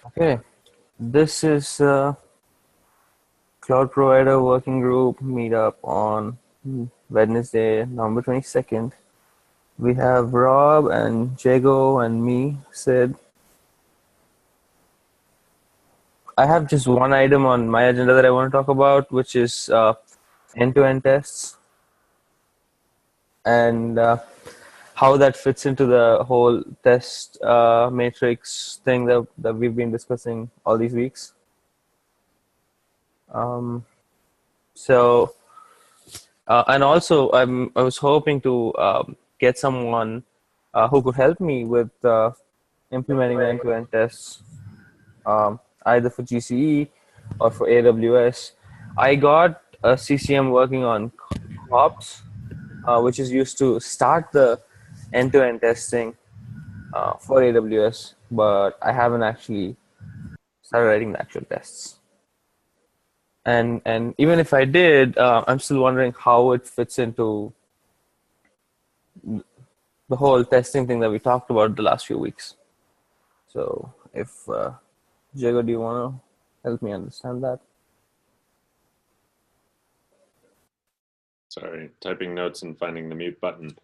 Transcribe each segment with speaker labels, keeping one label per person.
Speaker 1: Okay, this is Cloud Provider Working Group meetup on Wednesday, November 22nd. We have Rob and Jago and me, Sid. I have just one item on my agenda that I want to talk about, which is end-to-end tests and how that fits into the whole test matrix thing that we've been discussing all these weeks. So, and also I was hoping to get someone who could help me with implementing the end-to-end tests, either for GCE or for AWS. I got a CCM working on COPS, which is used to start the end-to-end testing for AWS, but I haven't actually started writing the actual tests. And even if I did, I'm still wondering how it fits into the whole testing thing that we talked about the last few weeks. So if Jago, do you want to help me understand that?
Speaker 2: Sorry, typing notes and finding the mute button.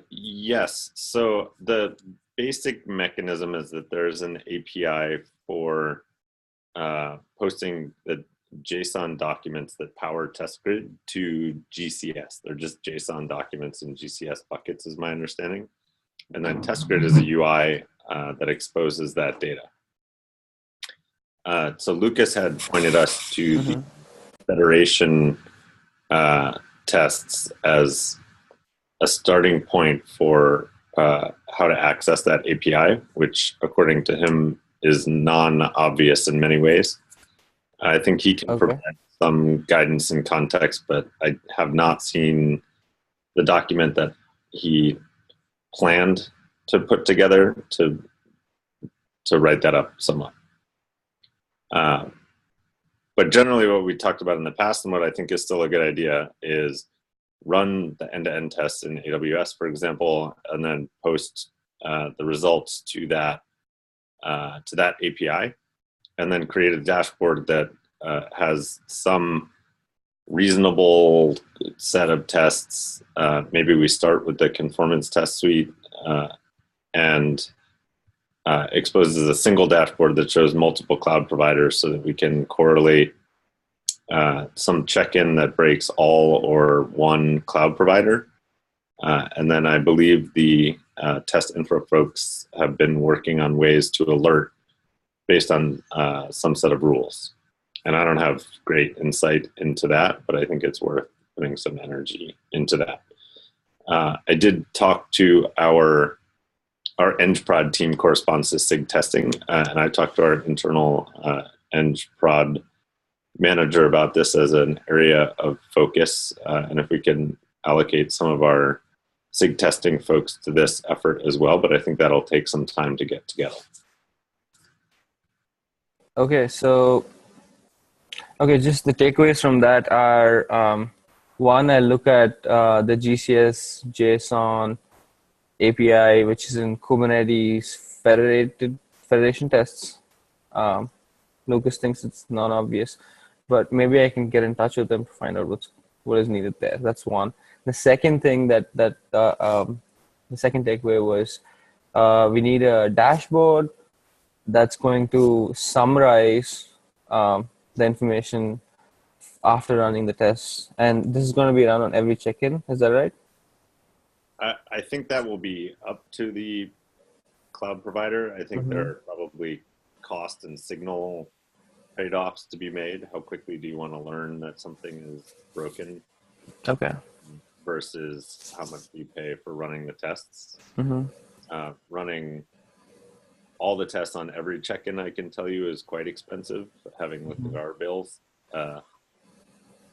Speaker 2: Yes, so the basic mechanism is that there's an API for posting the JSON documents that power test grid to GCS. They're just JSON documents in GCS buckets is my understanding. And then test grid is a UI that exposes that data. So Lucas had pointed us to the Federation tests as a starting point for how to access that API, which according to him is non-obvious in many ways. I think he can provide some guidance and context, but I have not seen the document that he planned to put together to write that up somewhat. But generally what we talked about in the past and what I think is still a good idea is run the end-to-end tests in AWS, for example, and then post the results to that API, and then create a dashboard that has some reasonable set of tests. Maybe we start with the conformance test suite and exposes a single dashboard that shows multiple cloud providers so that we can correlate some check-in that breaks all or one cloud provider. And then I believe the test infra folks have been working on ways to alert based on some set of rules. And I don't have great insight into that, but I think it's worth putting some energy into that. I did talk to our eng-prod team corresponds to SIG testing, and I talked to our internal eng-prod manager about this as an area of focus, and if we can allocate some of our SIG testing folks to this effort as well, but I think that'll take some time to get together.
Speaker 1: Okay, so just the takeaways from that are one, I look at the GCS JSON API, which is in Kubernetes federation tests. Lucas thinks it's non-obvious, but maybe I can get in touch with them to find out what is needed there. That's one. The second thing the second takeaway was we need a dashboard that's going to summarize the information after running the tests, and this is going to be run on every check-in. Is that right?
Speaker 2: I think that will be up to the cloud provider. I think there are probably cost and signal trade-offs to be made. How quickly do you want to learn that something is broken?
Speaker 1: Okay.
Speaker 2: Versus how much do you pay for running the tests? Running all the tests on every check-in, I can tell you, is quite expensive, having looked at our bills.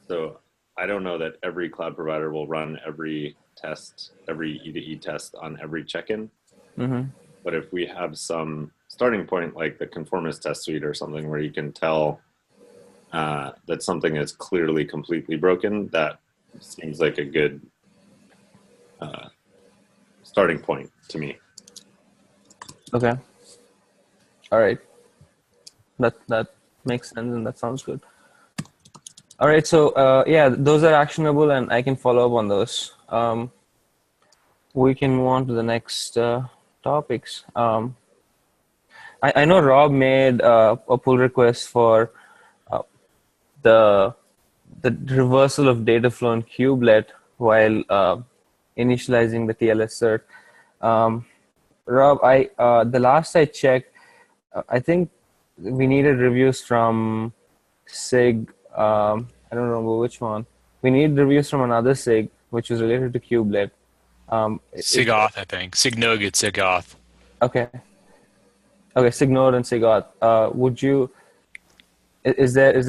Speaker 2: So I don't know that every cloud provider will run every test, every E2E test on every check-in. But if we have some starting point, like the conformance test suite or something where you can tell that something is clearly completely broken, that seems like a good starting point to me.
Speaker 1: Okay. All right. that makes sense and that sounds good. All right, so yeah, those are actionable, and I can follow up on those. We can move on to the next topics. I know Rob made a pull request for uh, the reversal of data flow in kubelet while initializing the TLS cert. Rob, the last I checked, I think we needed reviews from SIG. I don't remember which one. We need reviews from another SIG, which is related to kubelet.
Speaker 3: SIGAuth, I think. SIGNUG and SIGAuth.
Speaker 1: Okay. Okay, SIGNode and SIGAuth. Would you? Is there is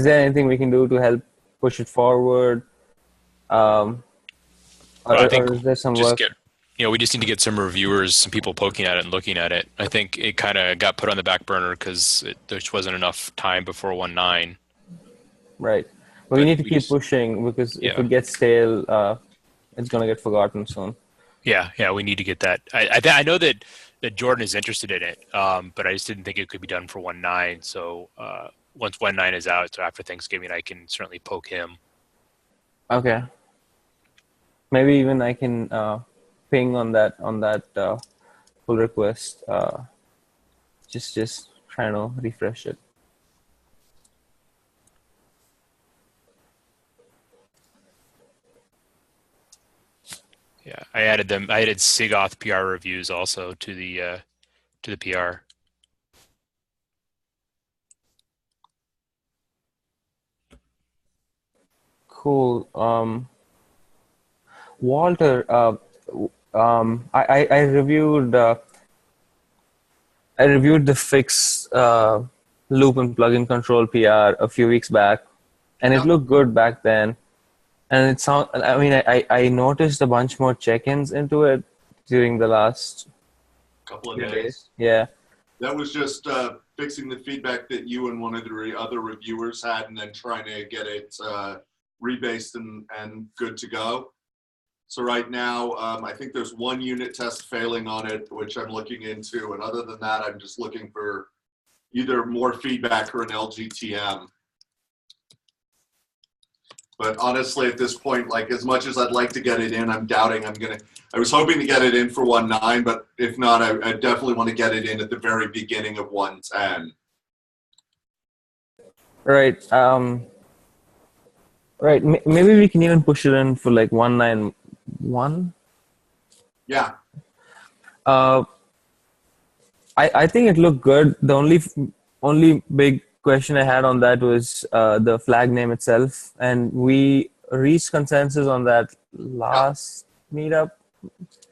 Speaker 1: there anything we can do to help push it forward?
Speaker 3: I think
Speaker 1: Or is there some
Speaker 3: just
Speaker 1: work?
Speaker 3: get, we just need to get some reviewers, some people poking at it and looking at it. I think it kind of got put on the back burner because there just wasn't enough time before 1.9.
Speaker 1: Right. But we need to keep pushing because if it gets stale, it's going to get forgotten soon.
Speaker 3: Yeah, we need to get that. I know that Jordan is interested in it, but I just didn't think it could be done for 1.9. So once 1.9 is out, so after Thanksgiving, I can certainly poke him.
Speaker 1: Okay. Maybe even I can ping on that pull request. Just trying to refresh it.
Speaker 3: Yeah, I added them. I added SIGAuth PR reviews also to the PR.
Speaker 1: Cool. Walter, I reviewed the fix loop and plugin control PR a few weeks back, and it looked good back then. And it sound. I mean, I noticed a bunch more check-ins into it during the last
Speaker 4: couple of days.
Speaker 1: Yeah.
Speaker 4: That was just fixing the feedback that you and one of the other reviewers had, and then trying to get it rebased and good to go. So right now, I think there's one unit test failing on it, which I'm looking into. And other than that, I'm just looking for either more feedback or an LGTM. But honestly, at this point, like as much as I'd like to get it in, I'm doubting I was hoping to get it in for 1.9, but if not, I definitely want to get it in at the very beginning of 1.10.
Speaker 1: Right. Right. Maybe we can even push it in for like 1.9.1.
Speaker 4: Yeah.
Speaker 1: I think it looked good. The only big question I had on that was the flag name itself, and we reached consensus on that last meetup,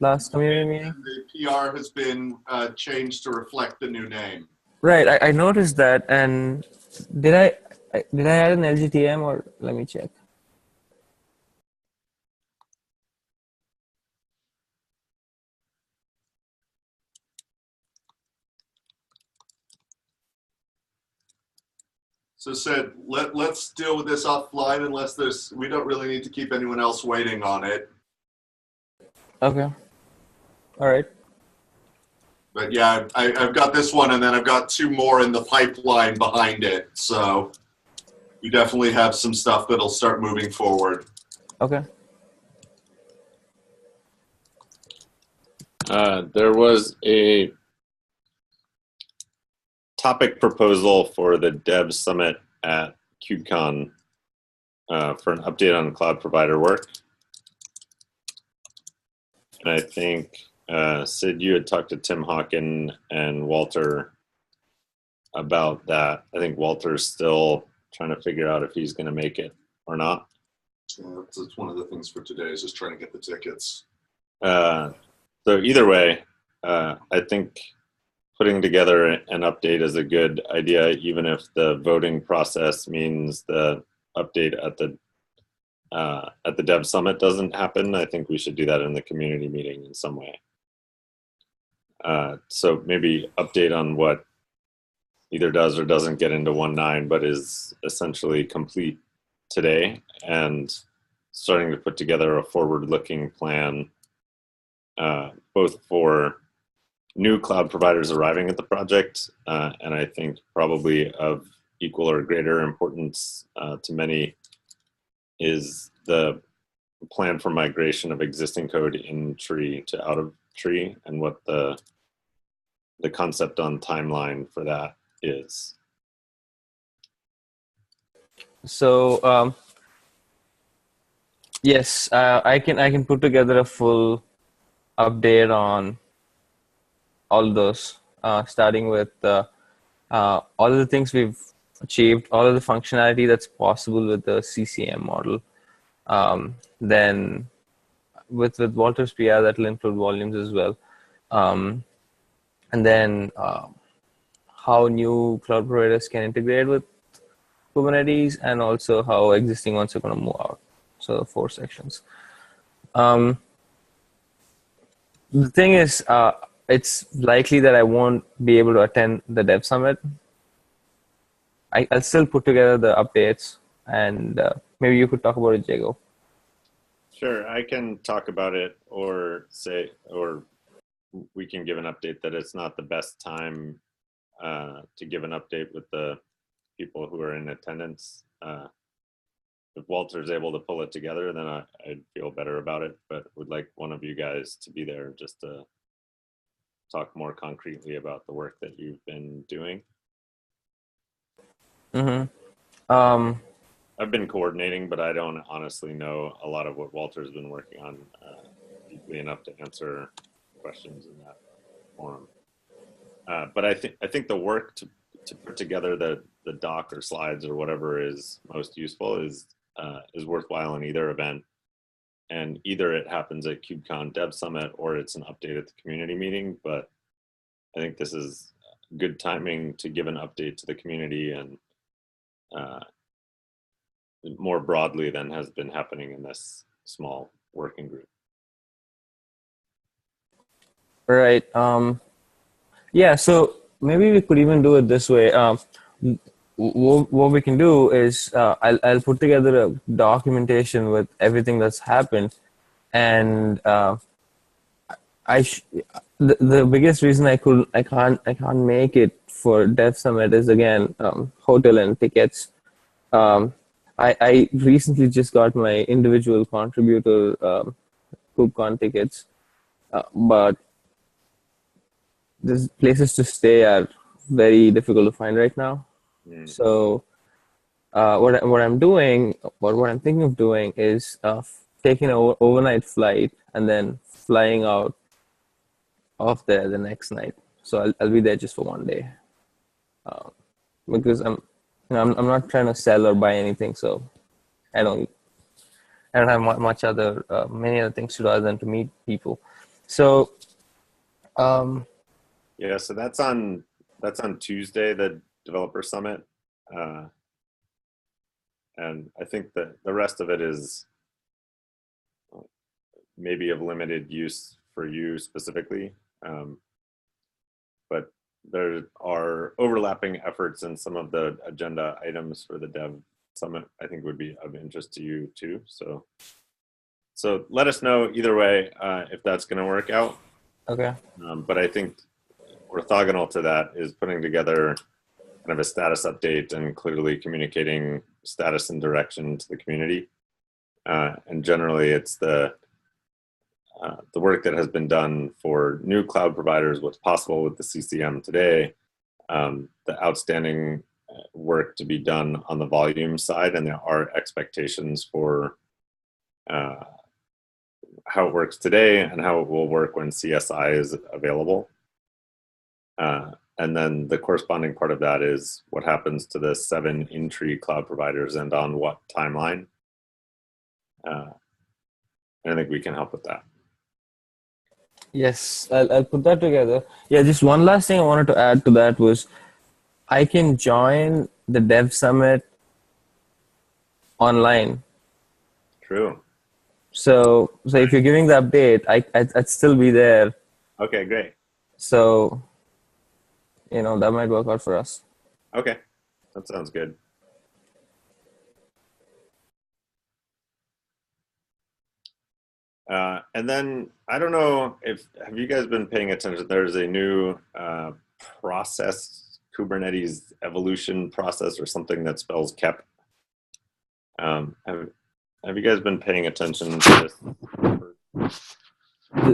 Speaker 1: last community meeting.
Speaker 4: The PR has been changed to reflect the new name.
Speaker 1: Right, I noticed that, and did I add an LGTM, or let me check.
Speaker 4: So Sid, let's deal with this offline unless we don't really need to keep anyone else waiting on it.
Speaker 1: Okay. All right.
Speaker 4: But yeah, I've got this one, and then I've got 2 more in the pipeline behind it. So we definitely have some stuff that'll start moving forward.
Speaker 1: Okay.
Speaker 2: There was a topic proposal for the Dev Summit at KubeCon for an update on cloud provider work. And I think, Sid, you had talked to Tim Hawken and Walter about that. I think Walter's still trying to figure out if he's going to make it or not.
Speaker 4: Yeah, that's one of the things for today is just trying to get the tickets.
Speaker 2: So either way, I think putting together an update is a good idea, even if the voting process means the update at the Dev Summit doesn't happen. I think we should do that in the community meeting in some way. So maybe update on what either does or doesn't get into 1.9, but is essentially complete today, and starting to put together a forward-looking plan, both for new cloud providers arriving at the project, and I think probably of equal or greater importance to many is the plan for migration of existing code in tree to out of tree, and what the concept on timeline for that is.
Speaker 1: So yes, I can put together a full update on all those, starting with all of the things we've achieved, all of the functionality that's possible with the CCM model. Then with Walter's PR, that will include volumes as well. And then how new cloud providers can integrate with Kubernetes, and also how existing ones are going to move out. So 4 sections. The thing is, it's likely that I won't be able to attend the Dev Summit. I'll still put together the updates, and maybe you could talk about it, Jago.
Speaker 2: Sure, I can talk about it, or we can give an update that it's not the best time to give an update with the people who are in attendance. If Walter's able to pull it together, then I'd feel better about it, but would like one of you guys to be there just to talk more concretely about the work that you've been doing. I've been coordinating, but I don't honestly know a lot of what Walter's been working on deeply enough to answer questions in that forum. But I think the work to put together the doc or slides or whatever is most useful is worthwhile in either event. And either it happens at KubeCon Dev Summit or it's an update at the community meeting. But I think this is good timing to give an update to the community and more broadly than has been happening in this small working group.
Speaker 1: Right. Yeah, so maybe we could even do it this way. What we can do is I'll put together a documentation with everything that's happened, and the biggest reason I can't make it for Dev Summit is, again, hotel and tickets. I recently just got my individual contributor KubeCon tickets, but these places to stay are very difficult to find right now. So what I'm doing, or what I'm thinking of doing, is taking an overnight flight and then flying out of there the next night. So I'll be there just for one day, because I'm not trying to sell or buy anything. So I don't have much many other things to do other than to meet people. So
Speaker 2: yeah, so that's on Tuesday, the Developer Summit. And I think that the rest of it is maybe of limited use for you specifically. But there are overlapping efforts in some of the agenda items for the Dev Summit I think would be of interest to you too. So let us know either way if that's going to work out.
Speaker 1: Okay.
Speaker 2: But I think orthogonal to that is putting together kind of a status update and clearly communicating status and direction to the community. And generally it's the work that has been done for new cloud providers, what's possible with the CCM today, the outstanding work to be done on the volume side, and there are expectations for how it works today and how it will work when CSI is available. And then the corresponding part of that is what happens to the 7 in-tree cloud providers and on what timeline. And I think we can help with that.
Speaker 1: Yes, I'll put that together. Yeah, just one last thing I wanted to add to that was I can join the Dev Summit online.
Speaker 2: True.
Speaker 1: So if you're giving the update, I'd still be there.
Speaker 2: Okay, great.
Speaker 1: So, that might work out for us.
Speaker 2: Okay, that sounds good. And then I don't know have you guys been paying attention? There's a new process, Kubernetes evolution process or something that spells KEP. Have you guys been paying attention to this?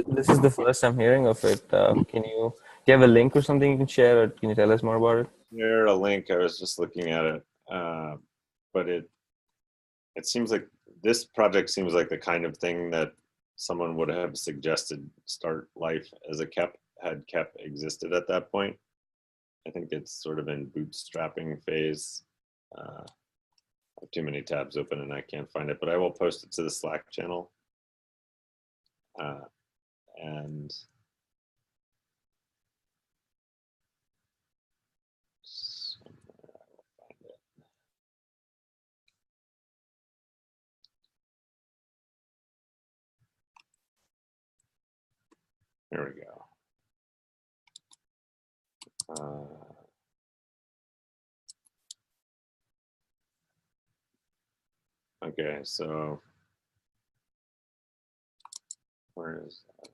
Speaker 1: This is the first I'm hearing of it. Do you have a link or something you can share, or can you tell us more about it?
Speaker 2: Share a link. I was just looking at it, but it seems like this project seems like the kind of thing that someone would have suggested start life as a KEP had KEP existed at that point. I think it's sort of in bootstrapping phase. I have too many tabs open and I can't find it, but I will post it to the Slack channel. And somewhere I will find it. There we go. Okay, so where is that?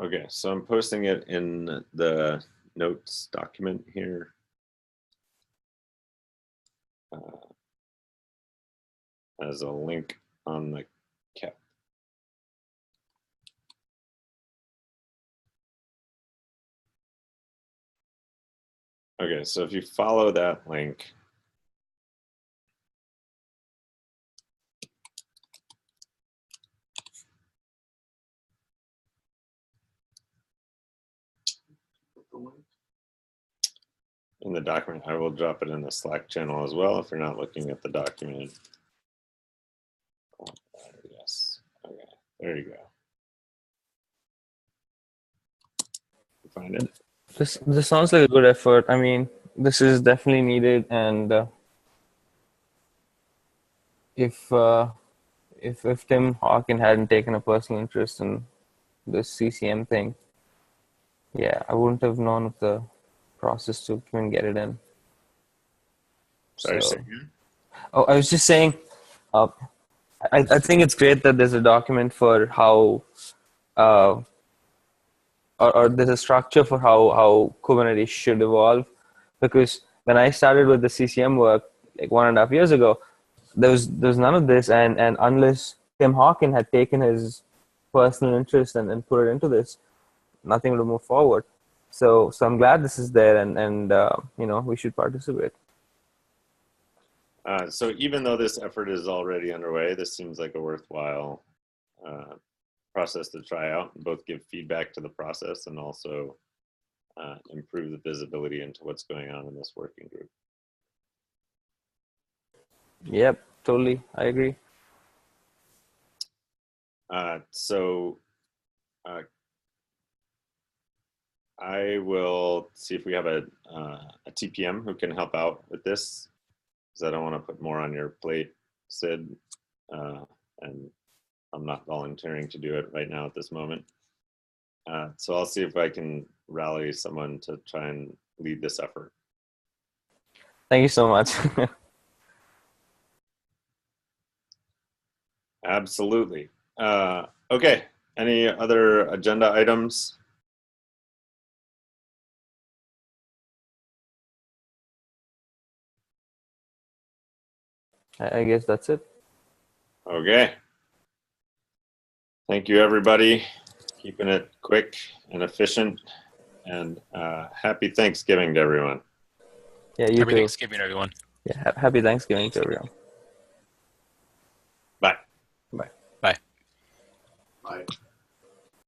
Speaker 2: Okay, so I'm posting it in the notes document here. As a link on the KEP. Okay, so if you follow that link, in the document, I will drop it in the Slack channel as well if you're not looking at the document. Oh, yes, okay, there you go. You find it?
Speaker 1: This sounds like a good effort. I mean, this is definitely needed, and if Tim Hawkin hadn't taken a personal interest in this CCM thing, yeah, I wouldn't have known of the process to even get it in.
Speaker 2: Sorry,
Speaker 1: So,
Speaker 2: say again?
Speaker 1: oh, I was just saying, I think it's great that there's a document for how, or there's a structure for how Kubernetes should evolve, because when I started with the CCM work like 1.5 years ago, there was none of this, and unless Tim Hawkin had taken his personal interest and put it into this, nothing would move forward. So I'm glad this is there, and we should participate.
Speaker 2: So even though this effort is already underway, this seems like a worthwhile process to try out and both give feedback to the process and also improve the visibility into what's going on in this working group.
Speaker 1: Yep, totally. I agree.
Speaker 2: I will see if we have a TPM who can help out with this, because I don't want to put more on your plate, Sid, and I'm not volunteering to do it right now at this moment. So I'll see if I can rally someone to try and lead this effort.
Speaker 1: Thank you so much.
Speaker 2: Absolutely. Okay, any other agenda items?
Speaker 1: I guess that's it.
Speaker 2: Okay. Thank you, everybody. Keeping it quick and efficient. And happy Thanksgiving to everyone.
Speaker 1: Yeah, you
Speaker 3: Happy
Speaker 1: too.
Speaker 3: Thanksgiving, everyone.
Speaker 1: Yeah, happy Thanksgiving to everyone.
Speaker 2: Bye.
Speaker 1: Bye.
Speaker 3: Bye.
Speaker 4: Bye.